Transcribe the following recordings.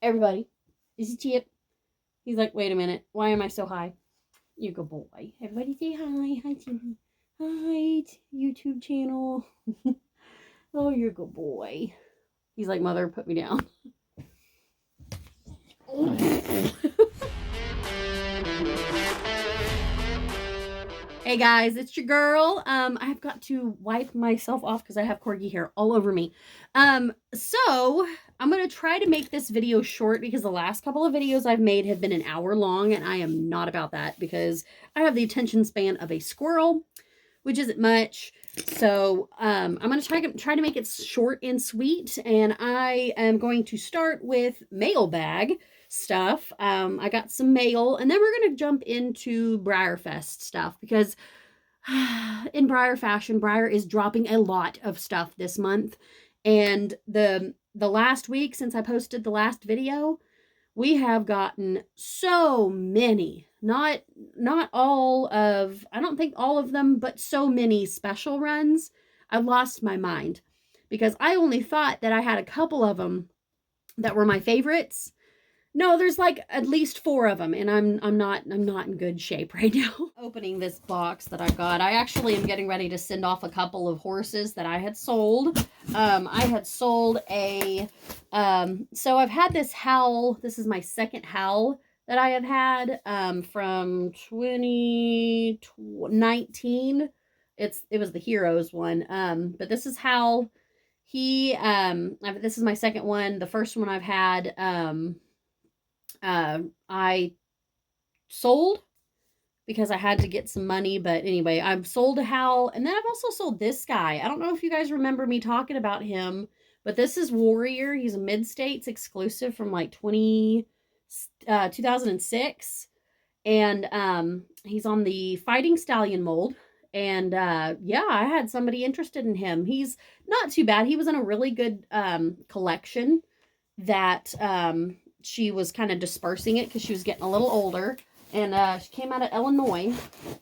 Everybody, this is Chip. He's like, wait a minute, why am I so high? You go, boy. Everybody say hi. Hi, Chippy. Hi, YouTube channel. Oh, you're a good boy. He's like, mother, put me down. Hey guys, it's your girl. I've got to wipe myself off because I have corgi hair all over me. So I'm gonna try to make this video short because the last couple of videos I've made have been an hour long, and I am not about that because I have the attention span of a squirrel, which isn't much. So I'm gonna try to make it short and sweet, and I am going to start with mailbag stuff. I got some mail, and then we're gonna jump into Breyerfest stuff because in Breyer fashion, Breyer is dropping a lot of stuff this month. And the last week since I posted the last video, we have gotten so many, not all of, I don't think all of them, but so many special runs. I lost my mind because I only thought that I had a couple of them that were my favorites. No, there's like at least 4 of them, and I'm not in good shape right now. Opening this box that I got, I actually am getting ready to send off a couple of horses that I had sold. I had sold a, so I've had this howl. This is my second howl that I have had from 2019. It was the Heroes one, but this is Howl. This is my second one. The first one I've had, I sold because I had to get some money, but anyway, I've sold a Howl, and then I've also sold this guy. I don't know if you guys remember me talking about him, but this is Warrior. He's a Mid-States exclusive from like 2006, and he's on the Fighting Stallion mold, and yeah, I had somebody interested in him. He's not too bad. He was in a really good collection that she was kind of dispersing it because she was getting a little older, and she came out of Illinois,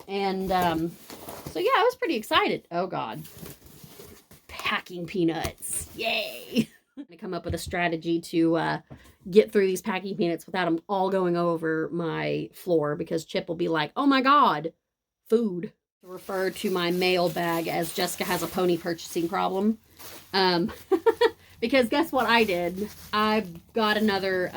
and so yeah, I was pretty excited. Oh god, packing peanuts, yay. I'm gonna come up with a strategy to get through these packing peanuts without them all going over my floor, because Chip will be like, oh my god, food. To refer to my mail bag as Jessica has a pony purchasing problem. Because guess what I did? I got another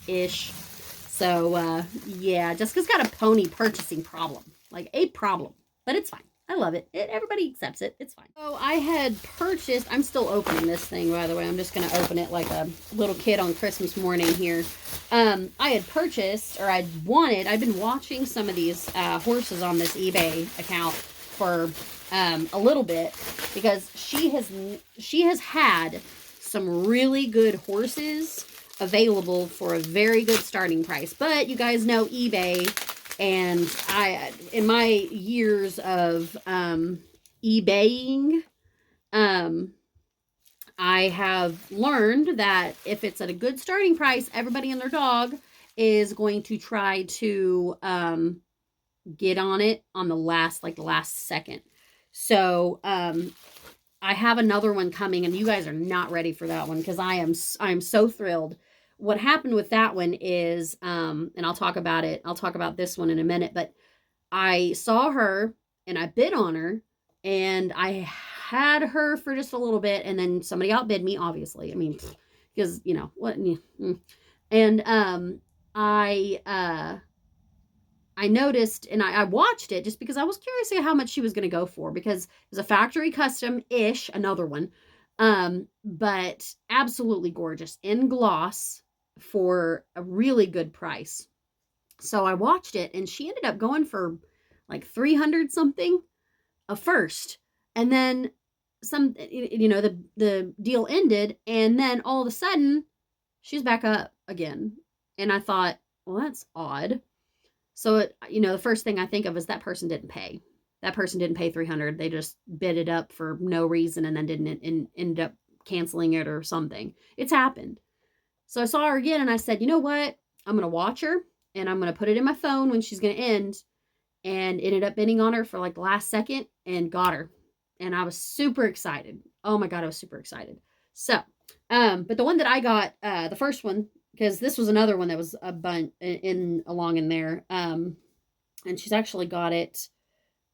ish. So yeah, Jessica's got a pony purchasing problem. Like a problem. But it's fine. I love it. Everybody accepts it. It's fine. So I had purchased, I'm still opening this thing, by the way. I'm just going to open it like a little kid on Christmas morning here. I had purchased, or I'd been watching some of these horses on this eBay account for a little bit, because she has had some really good horses available for a very good starting price. But you guys know eBay, and in my years of eBaying, I have learned that if it's at a good starting price, everybody and their dog is going to try to get on it on the last second. So I have another one coming, and you guys are not ready for that one because I am so thrilled. What happened with that one is, and I'll talk about it. I'll talk about this one in a minute, but I saw her and I bid on her, and I had her for just a little bit, and then somebody outbid me, obviously. I mean, because, you know, what, and I noticed, and I watched it just because I was curious how much she was going to go for, because it was a factory custom-ish, another one, but absolutely gorgeous, in gloss, for a really good price. So I watched it, and she ended up going for like 300 something a first, and then some, you know, the deal ended, and then all of a sudden she's back up again, and I thought, well, that's odd. So, you know, the first thing I think of is that person didn't pay. That person didn't pay 300. They just bid it up for no reason and then didn't end up canceling it or something. It's happened. So I saw her again, and I said, you know what? I'm going to watch her, and I'm going to put it in my phone when she's going to end, and ended up bidding on her for like the last second and got her. And I was super excited. Oh my God, I was super excited. So, but the one that I got, the first one because this was another one that was a bunch in along in there. And she's actually got it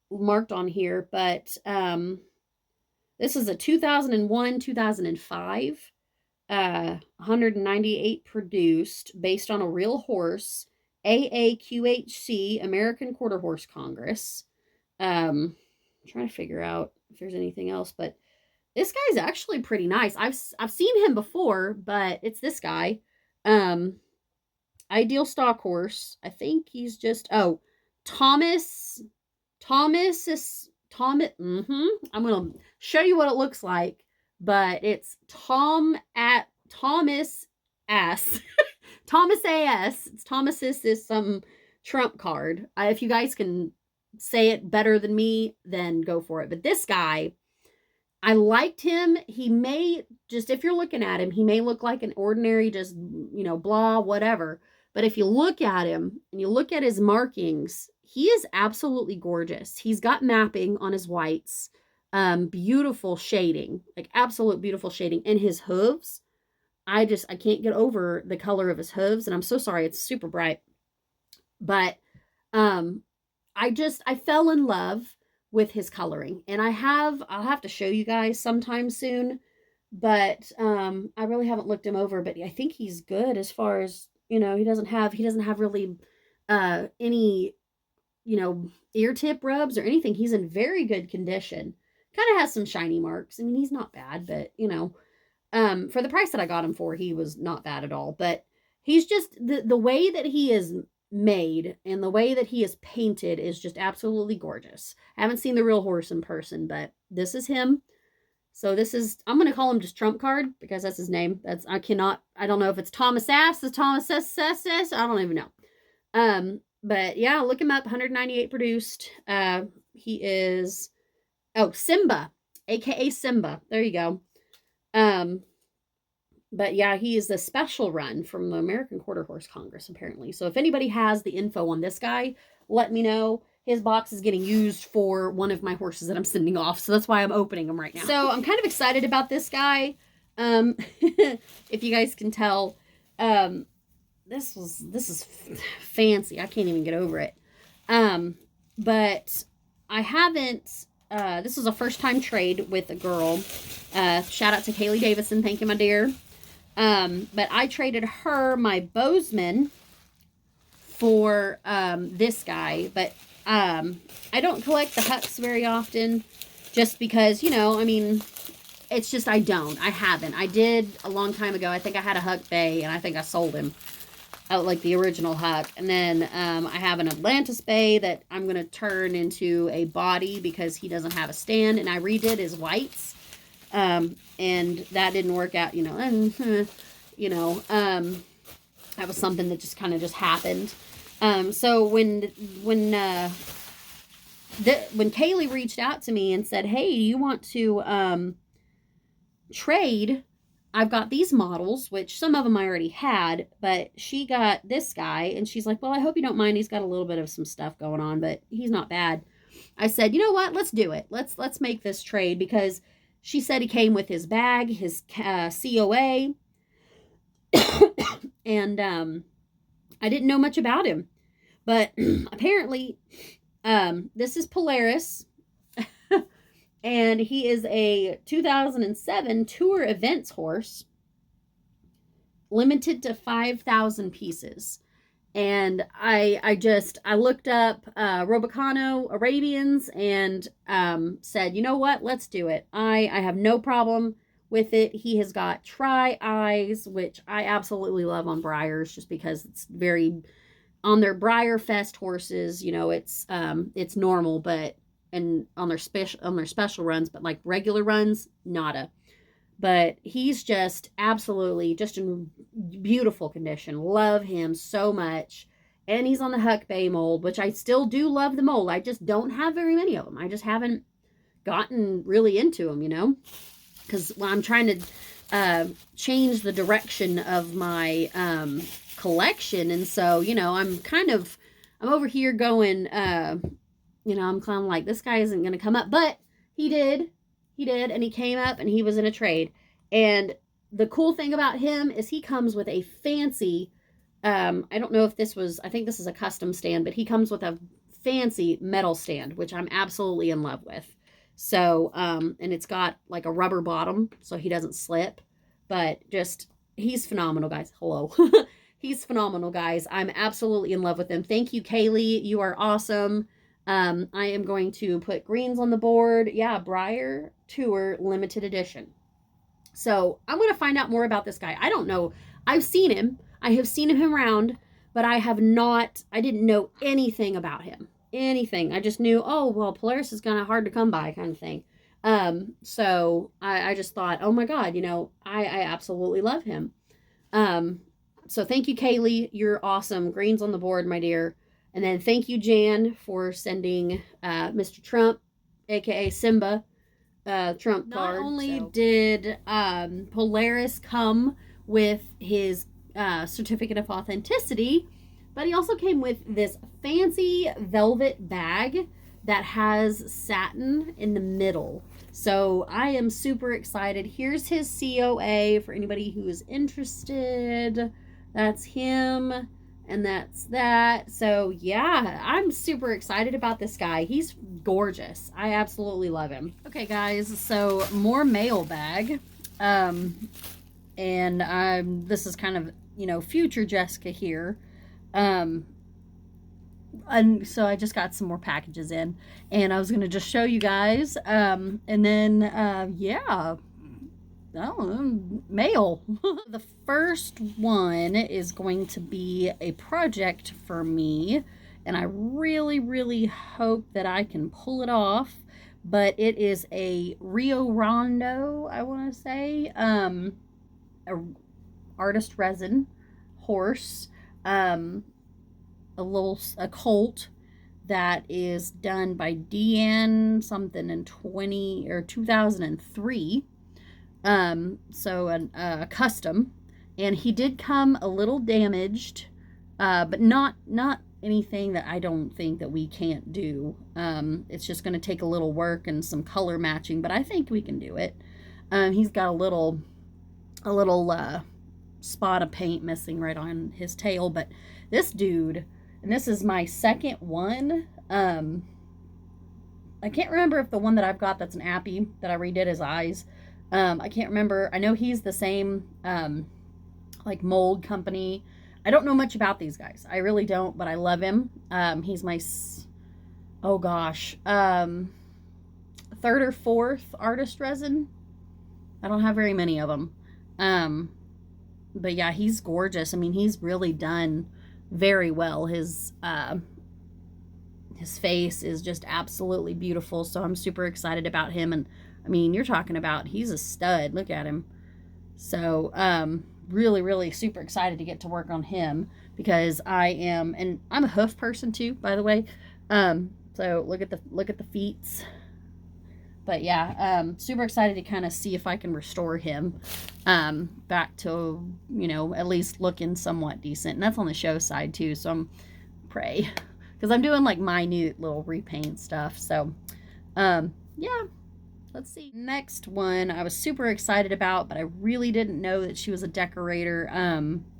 marked on here, but this is a 2001, 2005, 198 produced, based on a real horse, AAQHC, American Quarter Horse Congress. I'm trying to figure out if there's anything else, but this guy's actually pretty nice. I've seen him before, but it's this guy. Um, Ideal stock horse. I think he's just Thomas Thomas is Thomas. I'm gonna show you what it looks like, but it's Thomas S. Thomas AS. It's Thomas's is some trump card. If you guys can say it better than me, then go for it. But this guy, I liked him. He may just, if you're looking at him, he may look like an ordinary, just, blah, whatever. But if you look at him and you look at his markings, he is absolutely gorgeous. He's got mapping on his whites, beautiful shading, like absolute beautiful shading. And his hooves, I can't get over the color of his hooves. And I'm so sorry, it's super bright. But I fell in love with his coloring, and I'll have to show you guys sometime soon, but I really haven't looked him over, but I think he's good as far as, he doesn't have really any, ear tip rubs or anything. He's in very good condition. Kind of has some shiny marks. I mean, he's not bad, but for the price that I got him for, he was not bad at all. But he's just the way that he is made and the way that he is painted is just absolutely gorgeous. I haven't seen the real horse in person, but this is him. So I'm going to call him just Trump Card because that's his name. I don't know if it's Thomas Ass, is Thomas S. I don't even know. But yeah, look him up. 198 produced. He is, Simba, aka Simba. There you go. But yeah, he is a special run from the American Quarter Horse Congress, apparently. So if anybody has the info on this guy, let me know. His box is getting used for one of my horses that I'm sending off. So that's why I'm opening them right now. So I'm kind of excited about this guy. If you guys can tell, this is fancy. I can't even get over it. But I haven't, this was a first time trade with a girl. Shout out to Kaylee Davison. Thank you, my dear. But I traded her my Bozeman for this guy, but I don't collect the Hucks very often just because, it's just I haven't. I did a long time ago. I think I had a Huck Bay and I think I sold him out like the original Huck. And then I have an Atlantis Bay that I'm going to turn into a body because he doesn't have a stand, and I redid his whites. And that didn't work out, that was something that just kind of just happened. So when Kaylee reached out to me and said, hey, you want to, trade, I've got these models, which some of them I already had, but she got this guy and she's like, well, I hope you don't mind. He's got a little bit of some stuff going on, but he's not bad. I said, you know what? Let's do it. Let's make this trade, because she said he came with his bag, his COA, and I didn't know much about him. But apparently, this is Polaris, and he is a 2007 Tour Events horse, limited to 5,000 pieces. And I looked up Robicano Arabians and said, you know what, let's do it. I have no problem with it. He has got tri-eyes, which I absolutely love on Breyers, just because it's very, on their Breyerfest horses, it's normal, but, and on their special runs, but like regular runs, nada. But he's just absolutely just in beautiful condition. Love him so much. And he's on the Huck Bay mold, which I still do love the mold. I just don't have very many of them. I just haven't gotten really into them, because I'm trying to change the direction of my collection. And so, I'm over here going, I'm kind of like, this guy isn't going to come up. But he did, and he came up, and he was in a trade. And the cool thing about him is he comes with a fancy, I don't know if this was, I think this is a custom stand, but he comes with a fancy metal stand, which I'm absolutely in love with. So, and it's got like a rubber bottom so he doesn't slip, but just, he's phenomenal, guys. Hello. He's phenomenal, guys. I'm absolutely in love with him. Thank you, Kaylee. You are awesome. I am going to put greens on the board. Yeah, Breyer Tour limited edition. So I'm going to find out more about this guy. I don't know. I've seen him. I have seen him around, but I didn't know anything about him. Anything. I just knew, oh, well, Polaris is kind of hard to come by kind of thing. So I just thought, oh my God, I absolutely love him. So thank you, Kaylee. You're awesome. Greens on the board, my dear. And then thank you, Jan, for sending Mr. Trump, aka Simba, Trump card. Not only did Polaris come with his certificate of authenticity, but he also came with this fancy velvet bag that has satin in the middle. So I am super excited. Here's his COA for anybody who is interested. That's him. And that's that. So yeah, I'm super excited about this guy. He's gorgeous. I absolutely love him. Okay, guys, so more mailbag. And this is kind of, future Jessica here. And so I just got some more packages in, and I was going to just show you guys. And then, yeah. Oh, mail. The first one is going to be a project for me, and I really, really hope that I can pull it off. But it is a Rio Rondo, I want to say, a artist resin horse, a colt that is done by Deanne something in 2003. So a custom, and he did come a little damaged, but not anything that I don't think that we can't do. It's just going to take a little work and some color matching, but I think we can do it. He's got a little spot of paint missing right on his tail, but this dude, and this is my second one. I can't remember if the one that I've got that's an Appy that I redid his eyes. I can't remember. I know he's the same, like mold company. I don't know much about these guys. I really don't, but I love him. He's my, oh gosh, third or fourth artist resin. I don't have very many of them. But yeah, he's gorgeous. I mean, he's really done very well. His face is just absolutely beautiful. So I'm super excited about him. And I mean, you're talking about, he's a stud. Look at him. So, really, really super excited to get to work on him, because and I'm a hoof person too, by the way. So look at the feet. But yeah, super excited to kind of see if I can restore him, back to, at least looking somewhat decent. And that's on the show side too. So I'm pray, because I'm doing like minute little repaint stuff. So, yeah. Let's see. Next one I was super excited about, but I really didn't know that she was a decorator.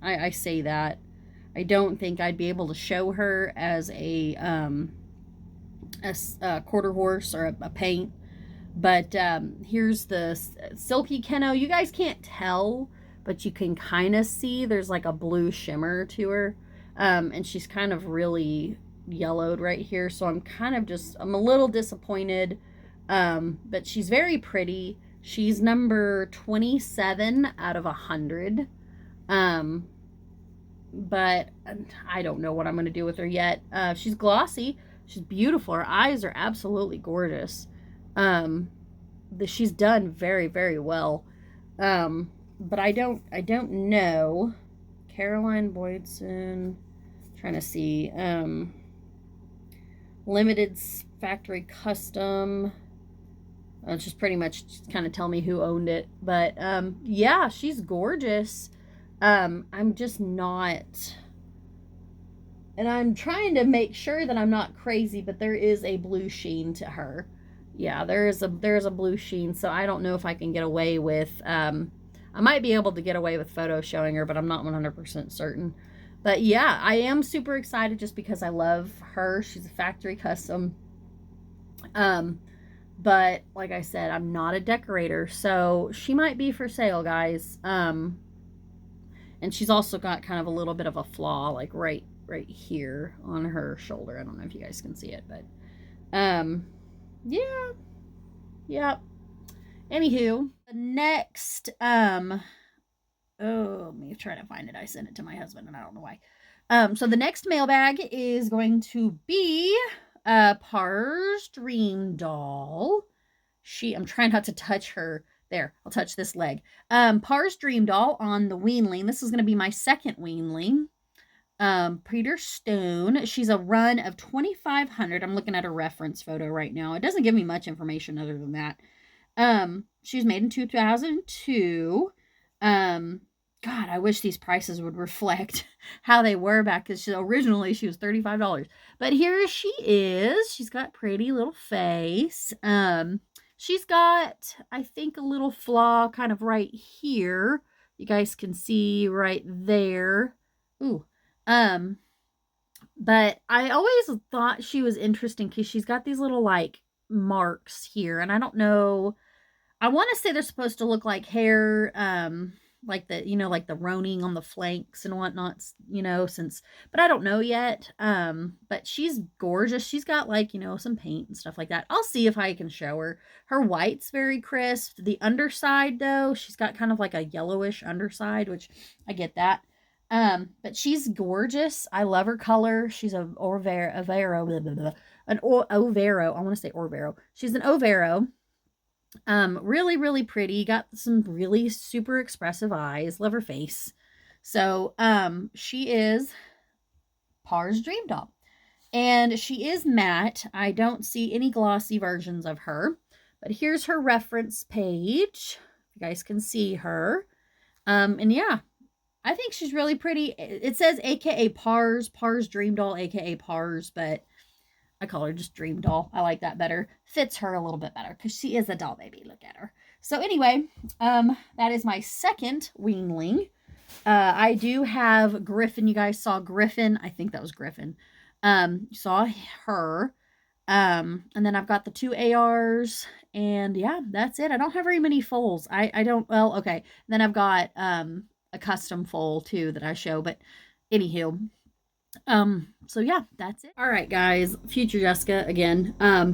I say that. I don't think I'd be able to show her as a quarter horse or a paint. But here's the Silky Keno. You guys can't tell, but you can kind of see there's like a blue shimmer to her. And she's kind of really yellowed right here. So I'm a little disappointed. But she's very pretty. She's number 27 out of 100. But I don't know what I'm going to do with her yet. She's glossy. She's beautiful. Her eyes are absolutely gorgeous. She's done very, very well. But I don't know. Caroline Boydson. Trying to see. Limited factory custom. Just pretty much kind of tell me who owned it. But yeah, she's gorgeous. I'm just not, and I'm trying to make sure that I'm not crazy, but there is a blue sheen to her. Yeah, there's a blue sheen, so I don't know if I can get away with, I'm I might be able to get away with photo showing her, but I'm not 100% certain. But yeah, I am super excited just because I love her. She's a factory custom. But like I said, I'm not a decorator, so she might be for sale, guys. And she's also got kind of a little bit of a flaw, like right here on her shoulder. I don't know if you guys can see it, but yeah. Yep. Anywho, the next let me try to find it. I sent it to my husband and I don't know why. So the next mailbag is going to be Par's Dream Doll. I'm trying not to touch her. There, I'll touch this leg. Par's Dream Doll on the weanling. This is going to be my second weanling. Peter Stone. She's a run of 2,500. I'm looking at a reference photo right now. It doesn't give me much information other than that. She was made in 2002. God, I wish these prices would reflect how they were back, because originally she was $35. But here she is. She's got pretty little face. She's got, I think, a little flaw kind of right here. You guys can see right there. Ooh. But I always thought she was interesting because she's got these little, like, marks here. And I don't know. I want to say they're supposed to look like hair, like the, like the roning on the flanks and whatnot, but I don't know yet. But she's gorgeous. She's got, like, some paint and stuff like that. I'll see if I can show her. Her white's very crisp. The underside, though, she's got kind of like a yellowish underside, which I get that. But she's gorgeous. I love her color. She's an Overo. I want to say Orvero. She's an Overo. Really, really pretty. Got some really super expressive eyes. Love her face. So, she is Par's Dream Doll. And she is matte. I don't see any glossy versions of her. But here's her reference page. You guys can see her. And yeah, I think she's really pretty. It says AKA Par's Dream Doll, AKA Par's, but I call her just Dream Doll. I like that better. Fits her a little bit better because she is a doll baby. Look at her. So anyway, that is my second weanling. I do have Griffin. You guys saw Griffin. I think that was Griffin. Saw her. And then I've got the 2 ARs. And yeah, that's it. I don't have very many foals. I don't. Well, okay. Then I've got a custom foal too that I show. But anywho. So yeah, that's it. All right, guys, future Jessica again.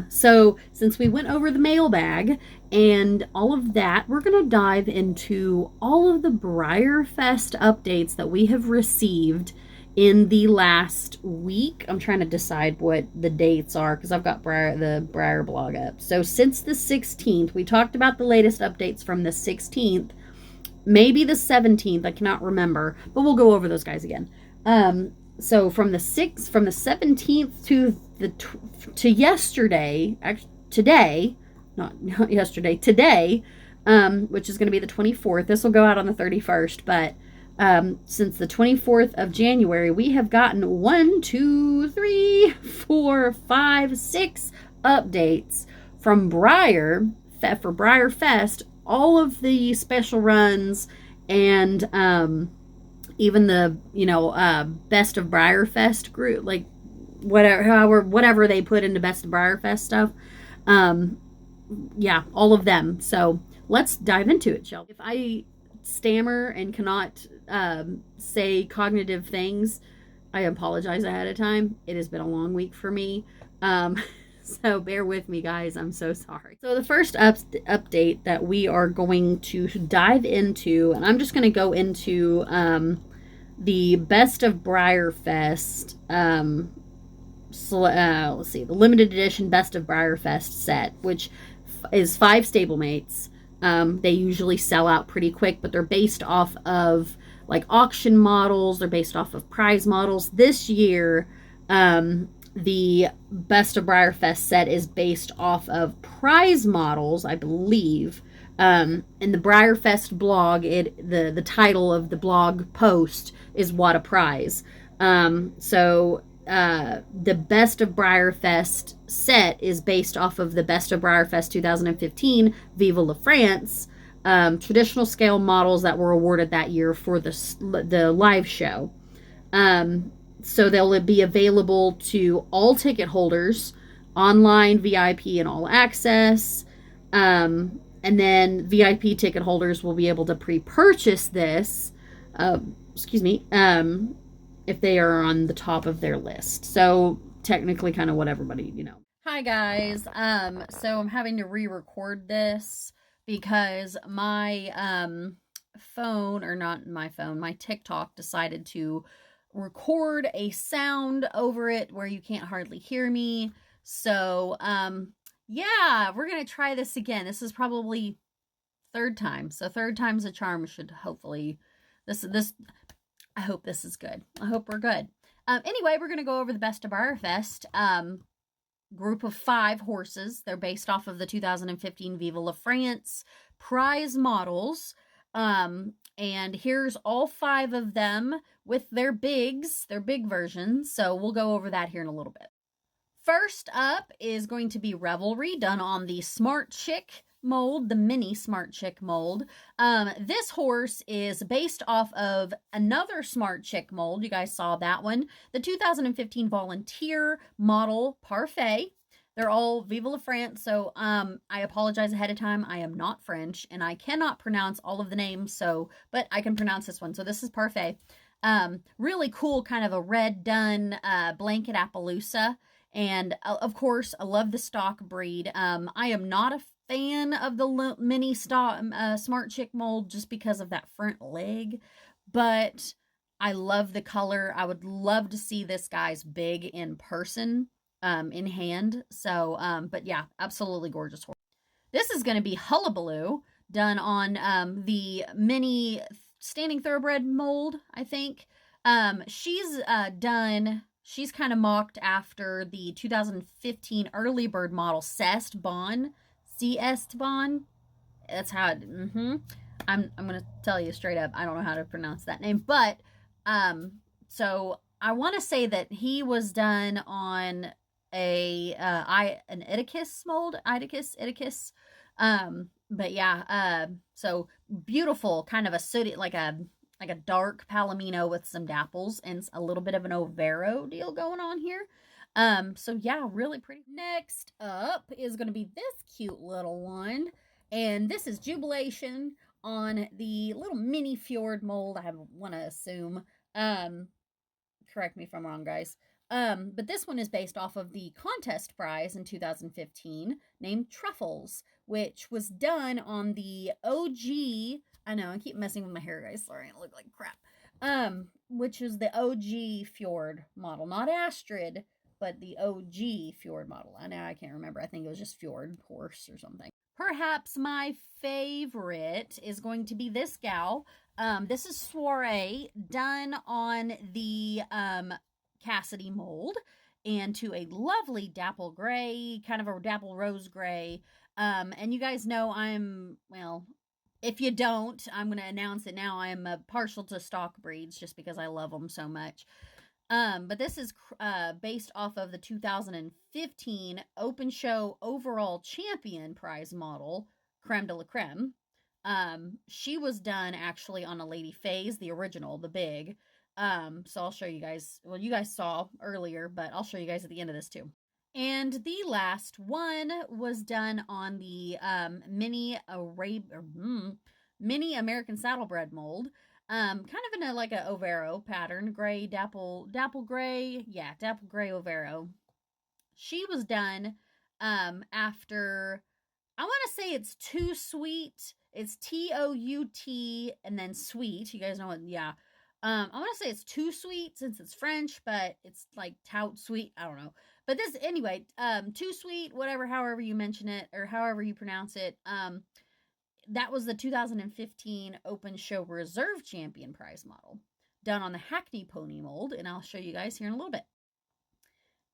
So since we went over the mailbag and all of that, we're going to dive into all of the Breyerfest updates that we have received in the last week. I'm trying to decide what the dates are because I've got the Breyer blog up. So since the 16th, we talked about the latest updates from the 16th, maybe the 17th, I cannot remember, but we'll go over those guys again. So from the 17th to yesterday, today, not yesterday, today, which is going to be the 24th. This will go out on the 31st, but since the 24th of January, we have gotten 1, 2, 3, 4, 5, 6 updates from Breyer for Breyerfest. All of the special runs and even the best of Breyerfest group, like whatever they put into best of Breyerfest stuff. Yeah, all of them. So let's dive into it, shall we? If I stammer and cannot say cognitive things, I apologize ahead of time. It has been a long week for me. So bear with me, guys. I'm so sorry. So the first update that we are going to dive into, and I'm just going to go into the Best of Breyerfest, let's see, the limited edition Best of Breyerfest set, which is 5 stablemates. They usually sell out pretty quick, but they're based off of like auction models. They're based off of prize models. This year, the Best of Breyerfest set is based off of prize models, I believe. In the Breyerfest blog, the title of the blog post is "What a Prize." So the Best of Breyerfest set is based off of the Best of Breyerfest 2015 Vive la France traditional scale models that were awarded that year for the live show. Um, so they'll be available to all ticket holders, online, VIP, and all access. And then VIP ticket holders will be able to pre-purchase this. Excuse me. If they are on the top of their list. So technically, kind of what everybody. Hi guys. So I'm having to re-record this because my phone, or not my phone, my TikTok decided to record a sound over it where you can't hardly hear me. So yeah, we're gonna try this again. This is probably third time. So third time's a charm. Should hopefully this I hope this is good. I hope we're good. Anyway, we're gonna go over the best of Breyerfest. Group of 5 horses. They're based off of the 2015 Viva la France prize models. And here's all 5 of them with their bigs, their big versions. So we'll go over that here in a little bit. First up is going to be Revelry, done on the Smart Chick mold, the mini Smart Chick mold. This horse is based off of another Smart Chick mold. You guys saw that one. The 2015 Volunteer model Parfait. They're all Viva la France, so I apologize ahead of time. I am not French, and I cannot pronounce all of the names, but I can pronounce this one. So this is Parfait. Really cool, kind of a red dun blanket Appaloosa. And of course, I love the stock breed. I am not a fan of the mini Smart Chick mold just because of that front leg, but I love the color. I would love to see this guy's big in person, in hand. So, but yeah, absolutely gorgeous horse. This is going to be Hullabaloo, done on the mini standing thoroughbred mold, I think. She's kind of mocked after the 2015 early bird model Cest Bon. That's how it. I'm gonna tell you straight up. I don't know how to pronounce that name, but so I want to say that he was done on an Ithacus mold, Ithacus. But yeah, so beautiful, kind of a sooty, like a dark palomino with some dapples and a little bit of an overo deal going on here. So yeah, really pretty. Next up is going to be this cute little one, and this is Jubilation on the little mini fjord mold, I want to assume. Correct me if I'm wrong, guys. But this one is based off of the contest prize in 2015 named Truffles, which was done on the OG. I know, I keep messing with my hair, guys. Sorry, I look like crap. Which is the OG Fjord model, not Astrid, but the OG Fjord model. I know I can't remember. I think it was just Fjord horse or something. Perhaps my favorite is going to be this gal. This is Soiree, done on the Cassidy mold, and to a lovely dapple gray, kind of a dapple rose gray. And you guys know if you don't, I'm going to announce it now. I am partial to stock breeds just because I love them so much. But this is based off of the 2015 Open Show Overall Champion prize model, Creme de la Creme. She was done actually on a Lady Phase, the original, the big. So I'll show you guys. Well, you guys saw earlier, but I'll show you guys at the end of this too. And the last one was done on the mini American Saddlebred mold. Kind of in like a Overo pattern, gray dapple gray, dapple gray Overo. She was done after, I want to say it's Too Sweet. It's TOUT and then sweet. You guys know what? Yeah. I want to say it's Too Sweet since it's French, but it's like tout sweet. I don't know. But this anyway, Too Sweet, whatever, however you mention it or however you pronounce it. That was the 2015 Open Show Reserve Champion prize model, done on the Hackney Pony mold, and I'll show you guys here in a little bit.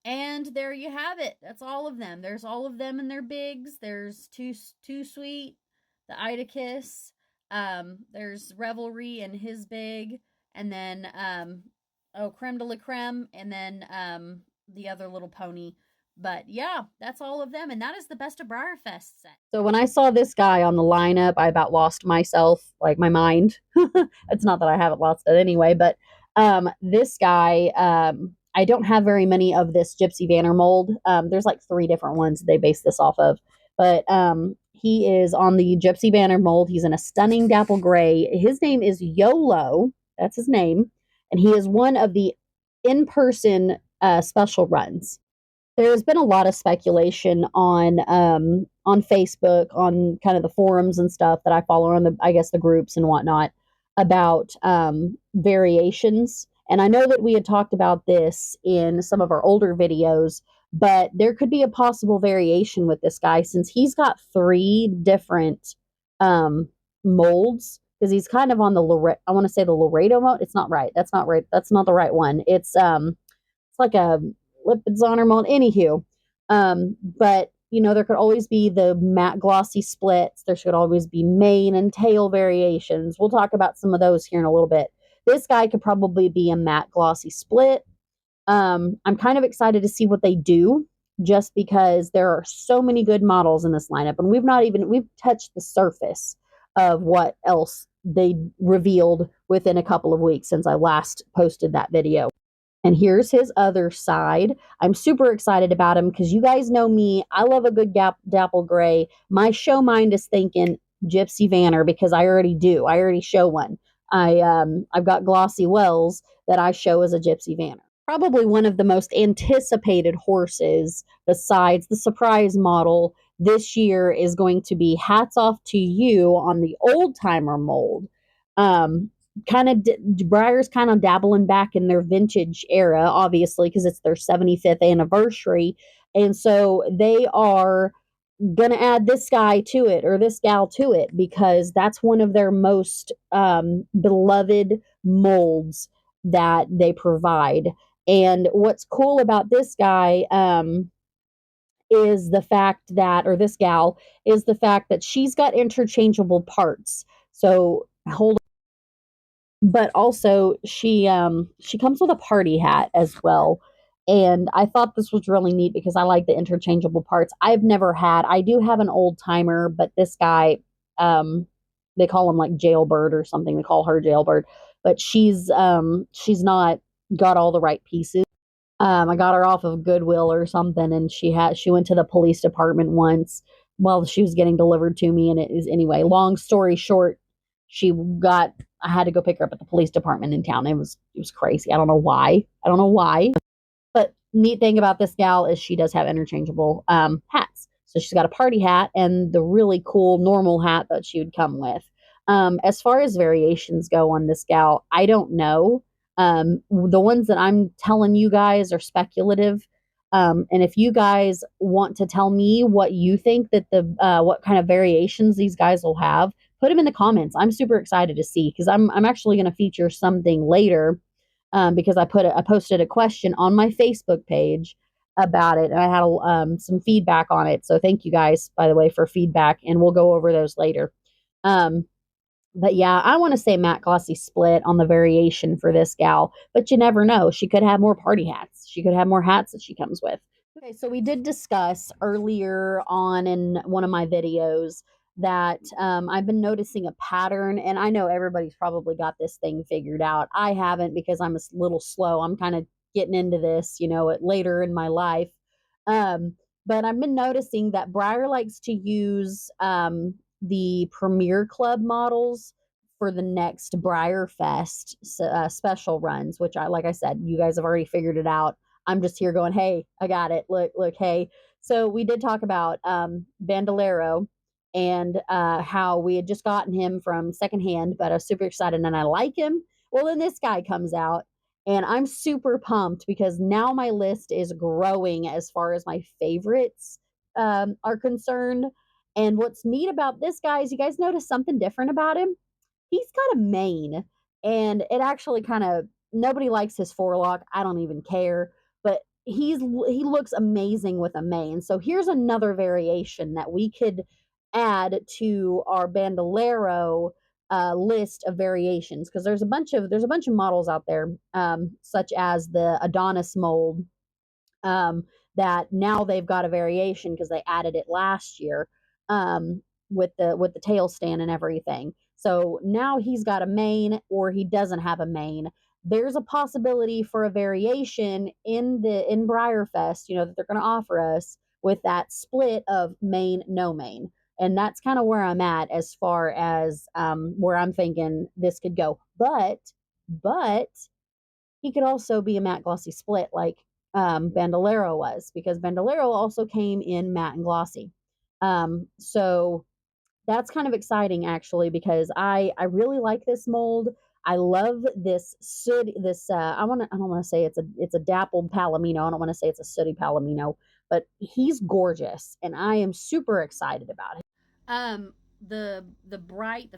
And there you have it. That's all of them. There's all of them in their bigs. There's Too Sweet, the Ithacus. There's Revelry and his big, and then Creme de la Creme, and then the other little pony But yeah, that's all of them, and that is the best of Breyerfest set. So when I saw this guy on the lineup, I about lost myself, like my mind. It's not that I haven't lost it anyway, but this guy, I don't have very many of this Gypsy Vanner mold. There's like 3 different ones they base this off of, but he is on the Gypsy Vanner mold. He's in a stunning dapple gray. His name is YOLO. That's his name, and he is one of the in-person special runs. There's been a lot of speculation on Facebook, on kind of the forums and stuff that I follow on the, I guess, the groups and whatnot, about variations. And I know that we had talked about this in some of our older videos, but there could be a possible variation with this guy since he's got 3 different um, molds. Because he's kind of on the I want to say the Laredo mode. It's not right. That's not right. That's not the right one. It's like a lipids on mold. Anywho, but you know, there could always be the matte glossy splits. There should always be mane and tail variations. We'll talk about some of those here in a little bit. This guy could probably be a matte glossy split. I'm kind of excited to see what they do just because there are so many good models in this lineup, and we've touched the surface of what else they revealed within a couple of weeks since I last posted that video. And here's his other side. I'm super excited about him because you guys know me. I love a good dapple gray. My show mind is thinking Gypsy Vanner because I already do. I already show one. I've got Glossy Wells that I show as a Gypsy Vanner. Probably one of the most anticipated horses besides the surprise model this year is going to be Hats Off to You on the old timer mold. Kind of Breyer's kind of dabbling back in their vintage era, obviously, because it's their 75th anniversary. And so they are going to add this guy to it or this gal to it because that's one of their most beloved molds that they provide. And what's cool about this guy is the fact that, or this gal, is the fact that she's got interchangeable parts. So hold, but also she comes with a party hat as well. And I thought this was really neat because I like the interchangeable parts. I do have an old timer, but this guy, they call him like Jailbird or something. They call her Jailbird, but she's not got all the right pieces. I got her off of Goodwill or something, and she went to the police department once while she was getting delivered to me. And it is anyway. Long story short, she got. I had to go pick her up at the police department in town. It was crazy. I don't know why. I don't know why. But neat thing about this gal is she does have interchangeable hats. So she's got a party hat and the really cool normal hat that she would come with. As far as variations go on this gal, I don't know. The ones that I'm telling you guys are speculative. And if you guys want to tell me what you think that what kind of variations these guys will have, put them in the comments. I'm super excited to see because I'm actually going to feature something later because I posted a question on my Facebook page about it, and I had some feedback on it. So thank you guys, by the way, for feedback, and we'll go over those later. But yeah, I want to say matte glossy split on the variation for this gal, but you never know. She could have more party hats. She could have more hats that she comes with. Okay, so we did discuss earlier on in one of my videos that I've been noticing a pattern, and I know everybody's probably got this thing figured out. I haven't because I'm a little slow. I'm kind of getting into this, later in my life. But I've been noticing that Breyer likes to use the Premier Club models for the next Breyerfest special runs, which like I said, you guys have already figured it out. I'm just here going, hey, I got it. Look, hey. So we did talk about Bandolero and how we had just gotten him from secondhand, but I was super excited and I like him. Well, then this guy comes out and I'm super pumped because now my list is growing as far as my favorites are concerned. And what's neat about this guy is you guys notice something different about him? He's got a mane, and it actually kind of nobody likes his forelock. I don't even care, but he looks amazing with a mane. So here's another variation that we could add to our Bandolero list of variations because there's a bunch of models out there, such as the Adonis mold. that now they've got a variation because they added it last year, with the tail stand and everything. So now he's got a mane or he doesn't have a mane. There's a possibility for a variation in Breyerfest, that they're going to offer us with that split of mane no mane. And that's kind of where I'm at as far as where I'm thinking this could go. But he could also be a matte glossy split like Bandolero was, because Bandolero also came in matte and glossy. So that's kind of exciting actually, because I really like this mold. I love this soot. This I don't want to say it's a dappled palomino. I don't want to say it's a sooty palomino, but he's gorgeous, and I am super excited about it. Um, the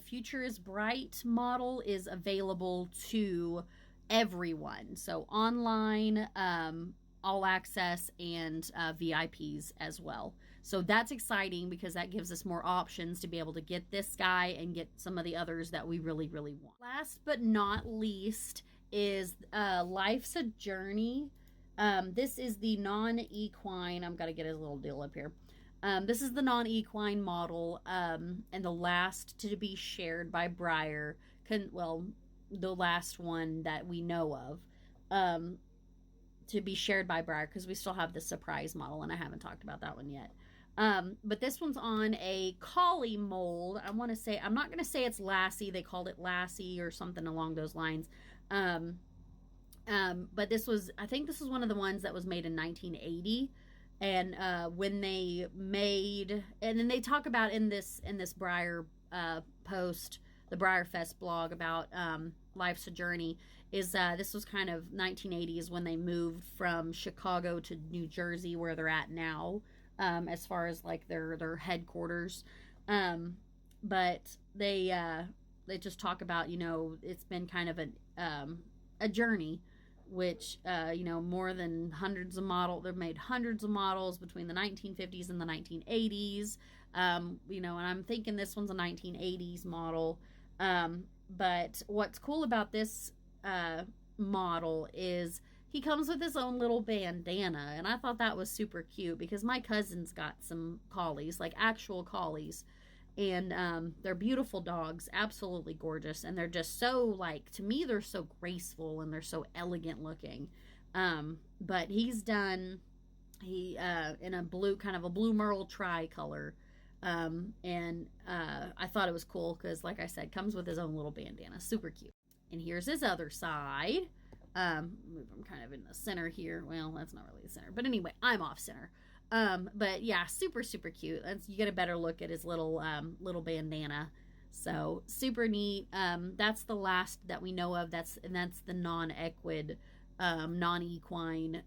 future is bright model is available to everyone. So online, all access, and VIPs as well. So that's exciting because that gives us more options to be able to get this guy and get some of the others that we really, really want. Last but not least is Life's a Journey. This is the non-equine. I'm going to get his little deal up here. This is the non-equine model, and the last to be shared by Breyer. The last one that we know of, to be shared by Breyer, because we still have the surprise model, and I haven't talked about that one yet. But this one's on a collie mold. I'm not going to say it's Lassie. They called it Lassie or something along those lines. But I think this was one of the ones that was made in 1980. And when they made, and then they talk about in this Breyer post, the Breyerfest blog about Life's a Journey, is this was kind of 1980s when they moved from Chicago to New Jersey, where they're at now, as far as like their headquarters. But they just talk about, it's been kind of a journey, which more than hundreds of models. They've made hundreds of models between the 1950s and the 1980s. And I'm thinking this one's a 1980s model. But what's cool about this model is he comes with his own little bandana, and I thought that was super cute because my cousin's got some collies, like actual collies, and they're beautiful dogs, absolutely gorgeous, and they're just so, like, to me they're so graceful and they're so elegant looking. But he's done in a blue, kind of a blue merle tricolor, and I thought it was cool because, like I said, comes with his own little bandana, super cute. And here's his other side. I'm kind of in the center here. Well, that's not really the center, but anyway, I'm off center. But yeah, super, super cute. You get a better look at his little bandana. So super neat. That's the last that we know of. That's the non-equid, non-equine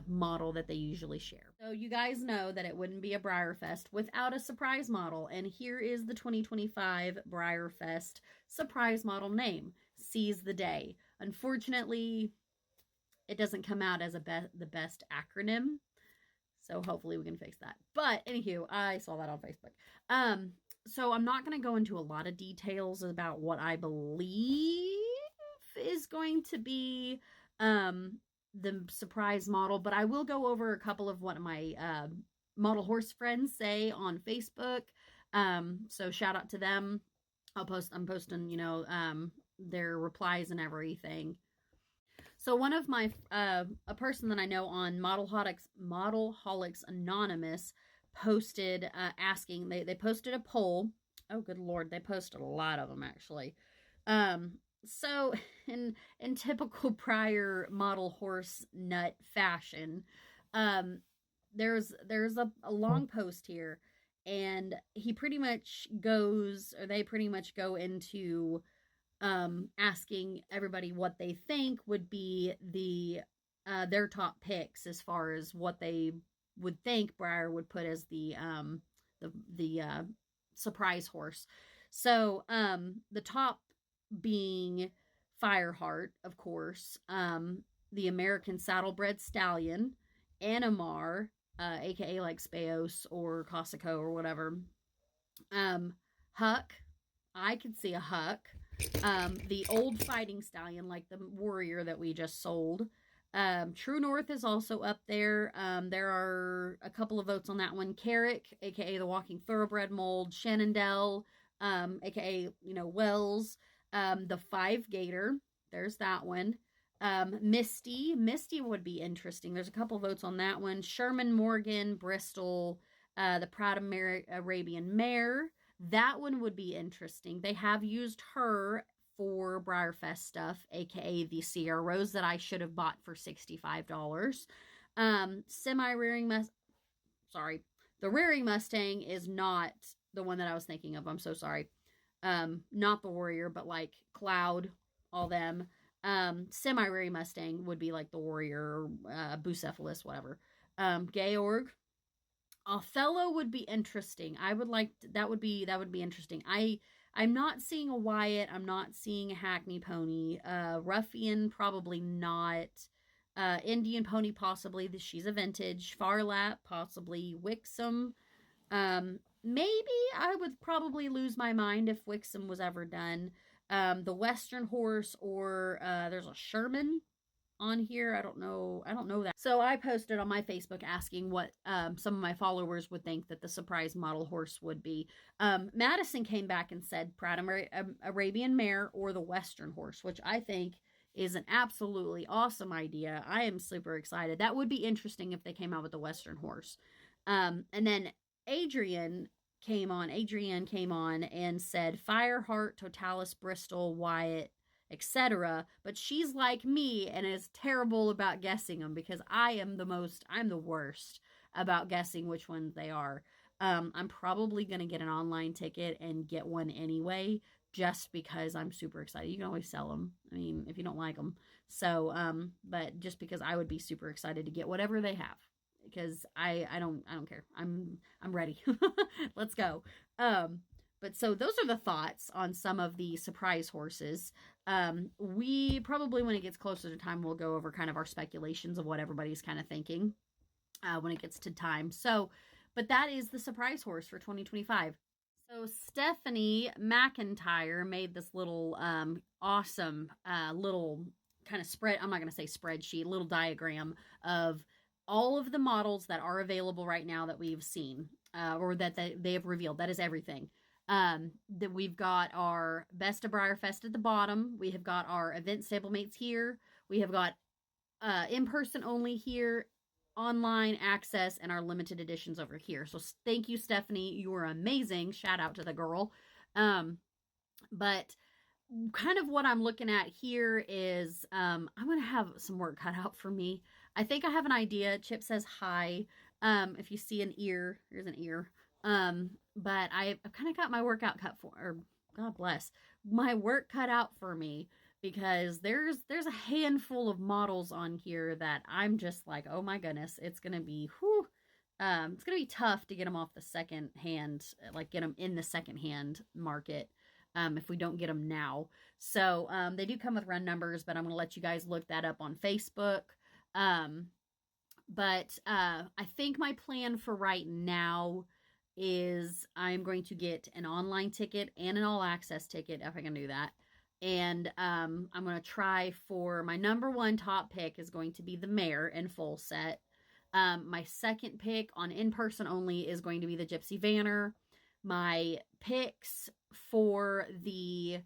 model that they usually share. So you guys know that it wouldn't be a Breyerfest without a surprise model. And here is the 2025 Breyerfest surprise model name, Seize the Day. Unfortunately, it doesn't come out as the best acronym. So hopefully we can fix that. But anywho, I saw that on Facebook. So I'm not going to go into a lot of details about what I believe is going to be the surprise model, but I will go over a couple of what my model horse friends say on Facebook. So shout out to them. I'm posting, their replies and everything. So one of my a person that I know on Modelholics Anonymous posted asking, they posted a poll. Oh good lord, they posted a lot of them actually. So in typical prior model horse nut fashion, there's a long post here, and he pretty much goes, or they pretty much go into asking everybody what they think would be their top picks as far as what they would think Breyer would put as the surprise horse. So the top being Fireheart, of course, the American Saddlebred Stallion, Animar, aka like Speos or Cosico or whatever, Huck. I could see a Huck. The old Fighting Stallion, like the Warrior that we just sold. True North is also up there. There are a couple of votes on that one. Carrick, aka the Walking Thoroughbred mold. Shenandoah, aka Wells. The Five Gator. There's that one. Misty would be interesting. There's a couple votes on that one. Sherman Morgan, Bristol, the Proud Arabian Mare. That one would be interesting. They have used her for Breyerfest stuff, aka the Sierra Rose that I should have bought for $65. Semi-rearing sorry. The rearing Mustang is not the one that I was thinking of. I'm so sorry. Not the Warrior, but like Cloud, all them. Semi-rearing Mustang would be like the Warrior, Bucephalus, whatever. Georg, Othello would be interesting. I would like that would be interesting. I'm not seeing a Wyatt. I'm not seeing a Hackney pony. Ruffian probably not. Indian pony possibly. She's a vintage. Farlap possibly. Wixom. Maybe I would probably lose my mind if Wixom was ever done. The Western horse or there's a Sherman on here. I don't know that. So I posted on my Facebook asking what some of my followers would think that the surprise model horse would be. Madison came back and said Proud Arabian Mare or the Western horse, which I think is an absolutely awesome idea. I am super excited. That would be interesting if they came out with the Western horse. And then Adrian came on and said Fireheart, Totalis, Bristol, Wyatt, etc. But she's like me and is terrible about guessing them because I'm the worst about guessing which ones they are. I'm probably going to get an online ticket and get one anyway, just because I'm super excited. You can always sell them. I mean, if you don't like them. So, but just because I would be super excited to get whatever they have. Because I don't care. I'm ready. Let's go. But so those are the thoughts on some of the surprise horses. We probably, when it gets closer to time, we'll go over kind of our speculations of what everybody's kind of thinking when it gets to time. So, but that is the surprise horse for 2025. So Stephanie McIntyre made this little awesome little kind of spread. I'm not going to say spreadsheet, little diagram of all of the models that are available right now that we've seen or that they have revealed. That is everything. That we've got our Best of Breyerfest at the bottom. We have got our event stablemates here. We have got in-person only here, online access, and our limited editions over here. So thank you, Stephanie. You were amazing. Shout out to the girl. But kind of what I'm looking at here is I'm going to have some work cut out for me. I think I have an idea. Chip says hi. If you see an ear, here's an ear. But I've kind of got my workout cut for, or God bless, my work cut out for me because there's a handful of models on here that I'm just like, oh my goodness, it's going to be, it's going to be tough to get them off the second hand, like get them in the second hand market. If we don't get them now. So, they do come with run numbers, but I'm going to let you guys look that up on Facebook. But I think my plan for right now is I'm going to get an online ticket and an all access ticket if I can do that. And I'm going to try for my number one top pick is going to be the mare in full set. My second pick on in-person only is going to be the Gypsy Vanner. My picks for the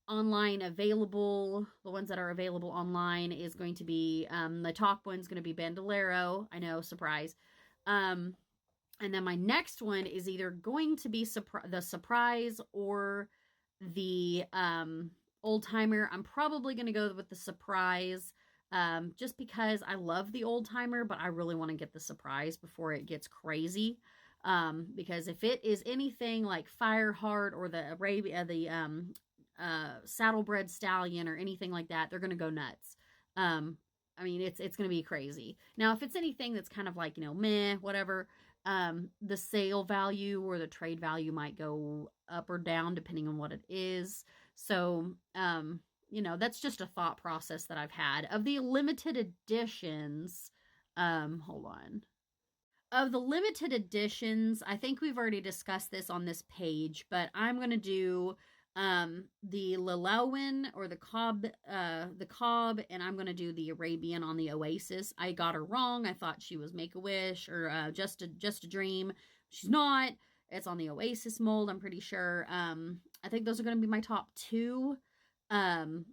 online available, the ones that are available online is going to be, the top one's going to be Bandolero. I know, surprise. And then my next one is either going to be the surprise or the old timer. I'm probably going to go with the surprise just because I love the old timer, but I really want to get the surprise before it gets crazy. Because if it is anything like Fireheart or the Saddlebred Stallion or anything like that, they're going to go nuts. I mean, it's going to be crazy. Now, if it's anything that's kind of like, meh, whatever, the sale value or the trade value might go up or down depending on what it is. So, that's just a thought process that I've had. Of the limited editions, hold on. Of the limited editions, I think we've already discussed this on this page, but I'm going to do The Lilowin or the Cobb, and I'm gonna do the Arabian on the Oasis. I got her wrong. I thought she was Make-A-Wish or just a Dream. She's not. It's on the Oasis mold, I'm pretty sure. I think those are gonna be my top two. Um,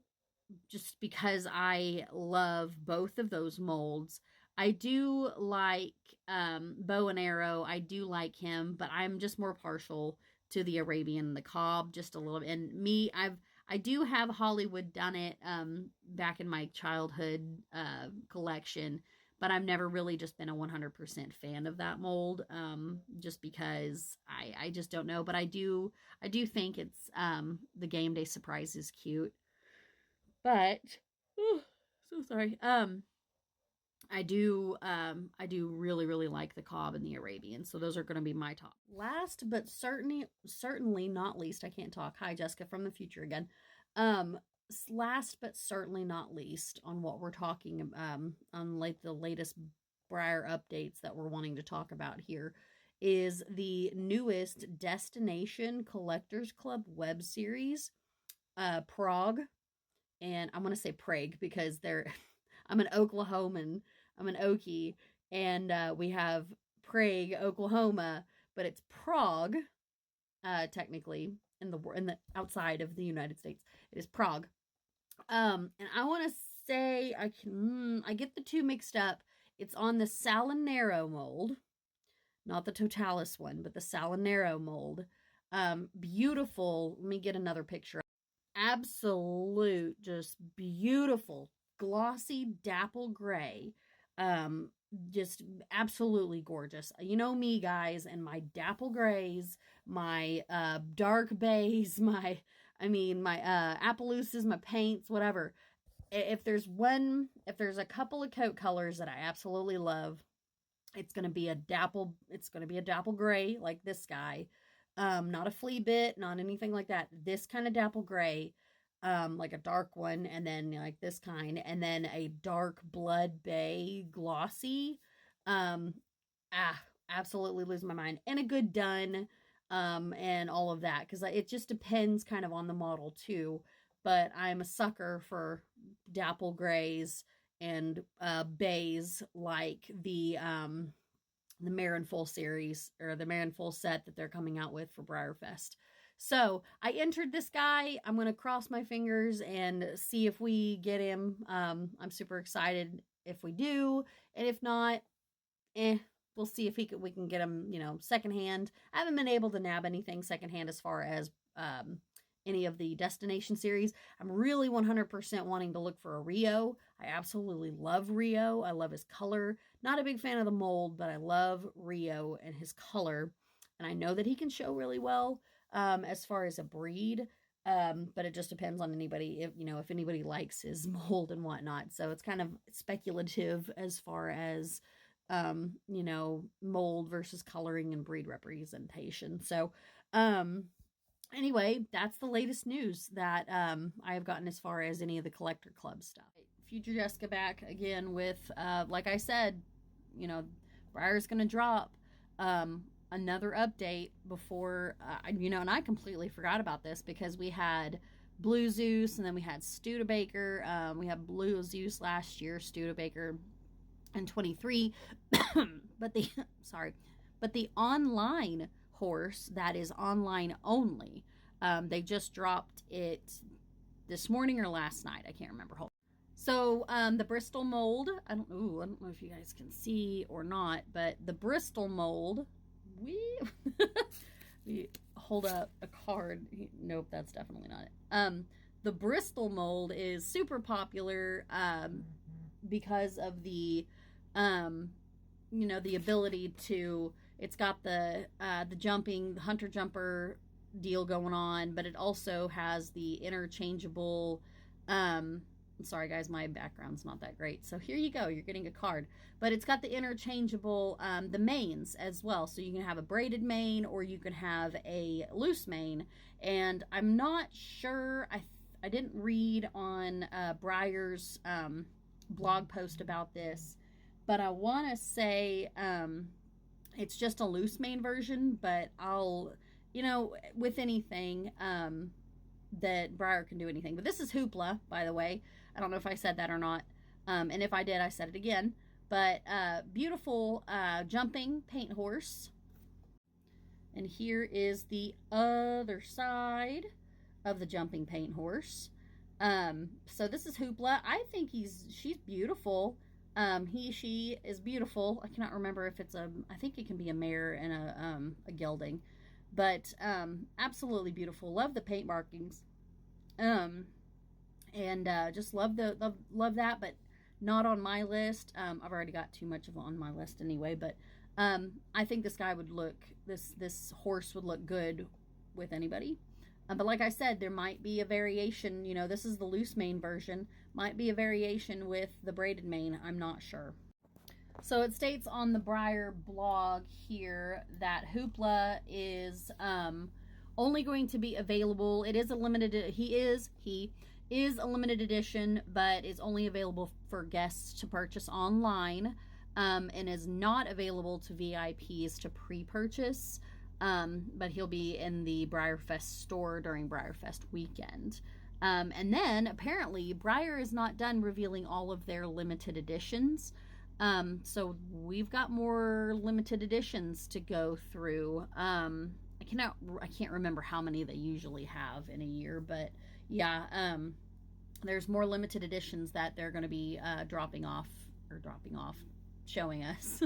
just because I love both of those molds. I do like Bow and Arrow. I do like him, but I'm just more partial to the Arabian and the Cobb just a little bit. And I do have Hollywood done it back in my childhood collection, but I've never really just been a 100% fan of that mold just because I just don't know. But I do think it's the Game Day Surprise is cute. But so sorry. I do really really like the Cobb and the Arabian. So those are going to be my top. Last but certainly not least, I can't talk. Hi Jessica from the future again. Last but certainly not least on what we're talking on like the latest Breyer updates that we're wanting to talk about here is the newest Destination Collectors Club web series, Prague. And I'm going to say Prague because I'm an Oklahoman, I'm an Okie, and we have Prague, Oklahoma, but it's Prague, technically in the outside of the United States. It is Prague. And I want to say I get the two mixed up. It's on the Salinero mold, not the Totalis one, but the Salinero mold. Beautiful. Let me get another picture. Absolute, just beautiful, glossy dapple gray. Just absolutely gorgeous. You know me, guys, and my dapple grays, my dark bays, my Appaloosas, my paints, whatever. If there's a couple of coat colors that I absolutely love, it's gonna be a dapple gray like this guy. Not a flea bit, not anything like that. This kind of dapple gray, like a dark one, and then like this kind, and then a dark blood bay glossy. Um, Absolutely lose my mind. And a good dun, and all of that, because it just depends kind of on the model too. But I'm a sucker for dapple grays and bays like the Marin Full series or the Marin Full set that they're coming out with for Breyerfest. So I entered this guy. I'm going to cross my fingers and see if we get him. I'm super excited if we do. And if not, we'll see if we can get him, secondhand. I haven't been able to nab anything secondhand as far as any of the Destination series. I'm really 100% wanting to look for a Rio. I absolutely love Rio. I love his color. Not a big fan of the mold, but I love Rio and his color. And I know that he can show really well as far as a breed. But it just depends on anybody, if anybody likes his mold and whatnot. So it's kind of speculative as far as mold versus coloring and breed representation. So anyway, that's the latest news that I have gotten as far as any of the collector club stuff. Future Jessica back again with, like I said, Breyer's going to drop another update before, and I completely forgot about this because we had Blue Zeus and then we had Studebaker. We had Blue Zeus last year, Studebaker in 23, but the online horse that is online only, they just dropped it this morning or last night. I can't remember. So the Bristol mold, I don't know if you guys can see or not, but the Bristol mold, we hold up a card. Nope, that's definitely not it. The Bristol mold is super popular because of the the ability to, it's got the jumping, the hunter jumper deal going on, but it also has the interchangeable, sorry guys, my background's not that great. So here you go, you're getting a card. But it's got the interchangeable, the manes as well. So you can have a braided mane or you can have a loose mane. And I'm not sure, I didn't read on Breyer's blog post about this, but I want to say it's just a loose mane version, but I'll, with anything, that Breyer can do anything. But this is Hoopla, by the way. I don't know if I said that or not. And if I did, I said it again. But beautiful jumping paint horse. And here is the other side of the jumping paint horse. So this is Hoopla. I think she's beautiful. She is beautiful. I cannot remember if it's I think it can be a mare and a gelding, but absolutely beautiful. Love the paint markings. And just love love that, but not on my list. I've already got too much of on my list anyway, but I think this horse would look good with anybody. But like I said, there might be a variation. You know, this is the loose mane version. Might be a variation with the braided mane. I'm not sure. So it states on the Breyer blog here that Hoopla is only going to be available. It is a limited. He is a limited edition, but is only available for guests to purchase online, and is not available to VIPs to pre-purchase. But he'll be in the Breyerfest store during Breyerfest weekend. And then apparently Breyer is not done revealing all of their limited editions. So we've got more limited editions to go through. I can't remember how many they usually have in a year, but yeah, there's more limited editions that they're going to be showing us.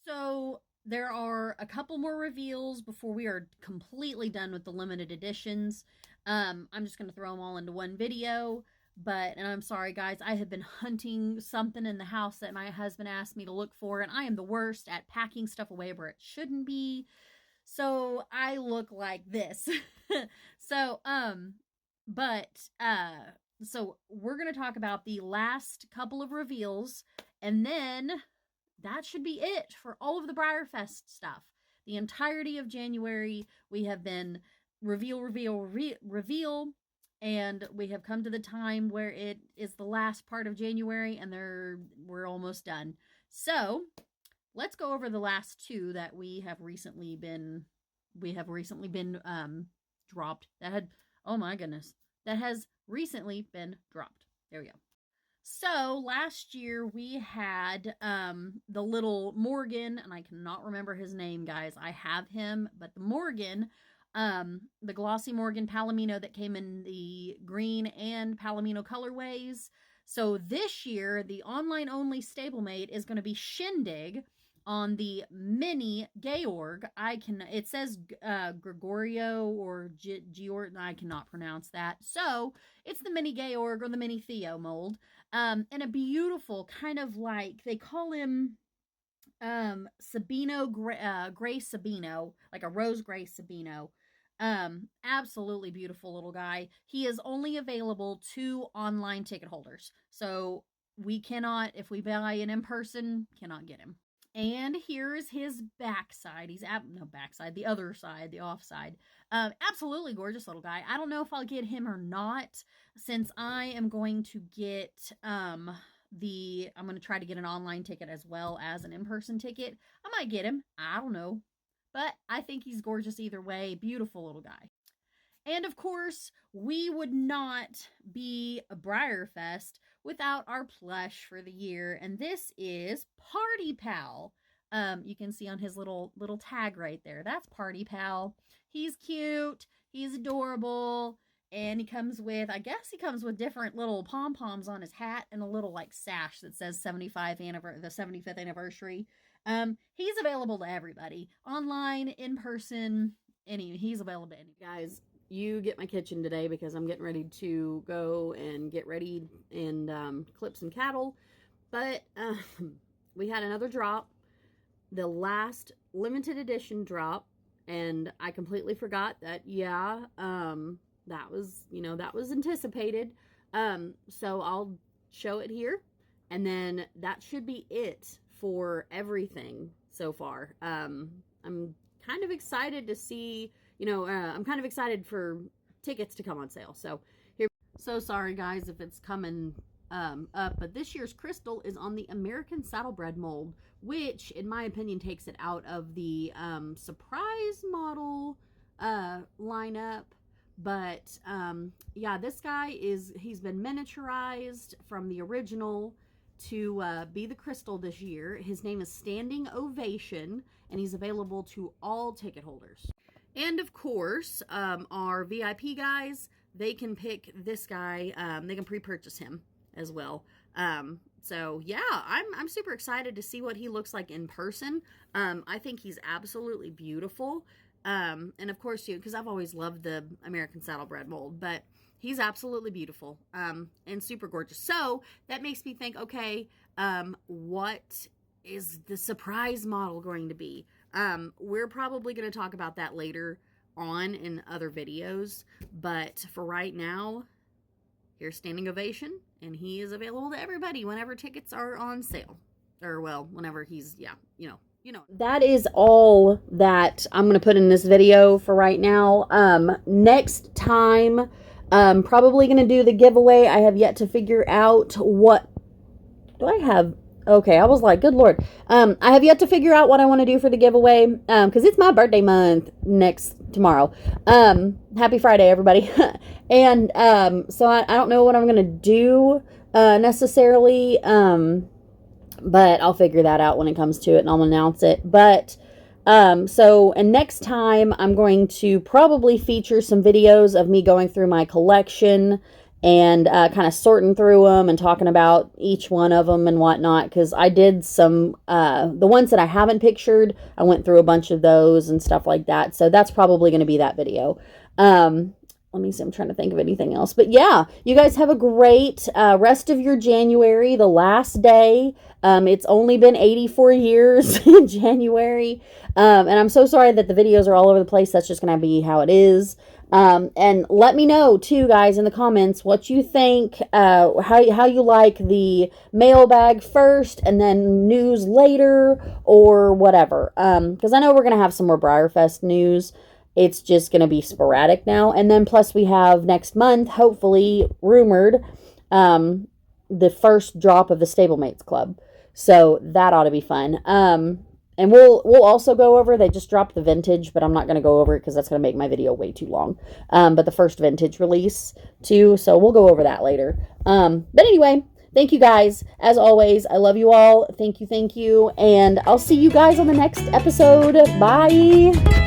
So there are a couple more reveals before we are completely done with the limited editions. I'm just going to throw them all into one video. And I'm sorry, guys, I have been hunting something in the house that my husband asked me to look for, and I am the worst at packing stuff away where it shouldn't be. So I look like this. So we're going to talk about the last couple of reveals, and then that should be it for all of the Breyerfest stuff. The entirety of January, we have been reveal, and we have come to the time where it is the last part of January, and we're almost done. So let's go over the last two that we have recently been dropped. Oh my goodness, that has recently been dropped. There we go. So last year we had the little Morgan, and I cannot remember his name, guys. I have him, but the Morgan, the glossy Morgan Palomino that came in the green and Palomino colorways. So this year, the online-only stablemate is going to be Shindig on the mini Georg. It says Gregorio or Georg. I cannot pronounce that. So it's the mini Georg or the mini Theo mold. And a beautiful kind of like, they call him Sabino, gray Sabino, like a rose gray Sabino. Absolutely beautiful little guy. He is only available to online ticket holders. So we cannot, if we buy it in person, cannot get him. And here's his backside. The other side, the off side. Absolutely gorgeous little guy. I don't know if I'll get him or not, since I am going to get, I'm going to try to get an online ticket as well as an in-person ticket. I might get him. I don't know. But I think he's gorgeous either way. Beautiful little guy. And of course, we would not be a Breyerfest without our plush for the year. And this is Party Pal. You can see on his little tag right there. That's Party Pal. He's cute. He's adorable. And he comes with different little pom-poms on his hat and a little like sash that says the 75th anniversary. He's available to everybody. Online, in person, he's available to any guys. You get my kitchen today because I'm getting ready to go and get ready and clip some cattle. But we had another drop, the last limited edition drop, and I completely forgot that, that was anticipated. So I'll show it here, and then that should be it for everything so far. I'm kind of excited to see, I'm kind of excited for tickets to come on sale. So here, so sorry guys if it's coming up, but this year's crystal is on the American Saddlebred mold, which in my opinion takes it out of the surprise model lineup. But yeah, this guy he's been miniaturized from the original to be the crystal this year. His name is Standing Ovation, and he's available to all ticket holders. And of course, our VIP guys, they can pick this guy. They can pre-purchase him as well. So yeah, I'm super excited to see what he looks like in person. I think he's absolutely beautiful. And of course, because I've always loved the American Saddlebred mold, but he's absolutely beautiful, and super gorgeous. So that makes me think, okay, what is the surprise model going to be? We're probably going to talk about that later on in other videos, but for right now, here's Standing Ovation, and he is available to everybody whenever tickets are on sale. Or, well, whenever he's, yeah, you know. That is all that I'm going to put in this video for right now. Next time, probably going to do the giveaway. I have yet to figure out what... Do I have... Okay, I was like, good Lord. I have yet to figure out what I want to do for the giveaway, because it's my birthday month tomorrow. Happy Friday, everybody. And so I don't know what I'm going to do necessarily, but I'll figure that out when it comes to it, and I'll announce it. But and next time I'm going to probably feature some videos of me going through my collection and kind of sorting through them and talking about each one of them and whatnot, because I did some, the ones that I haven't pictured, I went through a bunch of those and stuff like that, so that's probably going to be that video. Let me see, I'm trying to think of anything else, but yeah, you guys have a great rest of your January, the last day. It's only been 84 years in January, and I'm so sorry that the videos are all over the place. That's just going to be how it is. And let me know too, guys, in the comments what you think, how you like the mailbag first and then news later, or whatever. Because I know we're going to have some more Breyerfest news. It's just going to be sporadic now. And then plus we have next month, hopefully rumored, the first drop of the Stablemates Club. So that ought to be fun. And we'll also go over, they just dropped the vintage, but I'm not going to go over it because that's going to make my video way too long. But the first vintage release too, so we'll go over that later. But anyway, thank you guys. As always, I love you all. Thank you, and I'll see you guys on the next episode. Bye!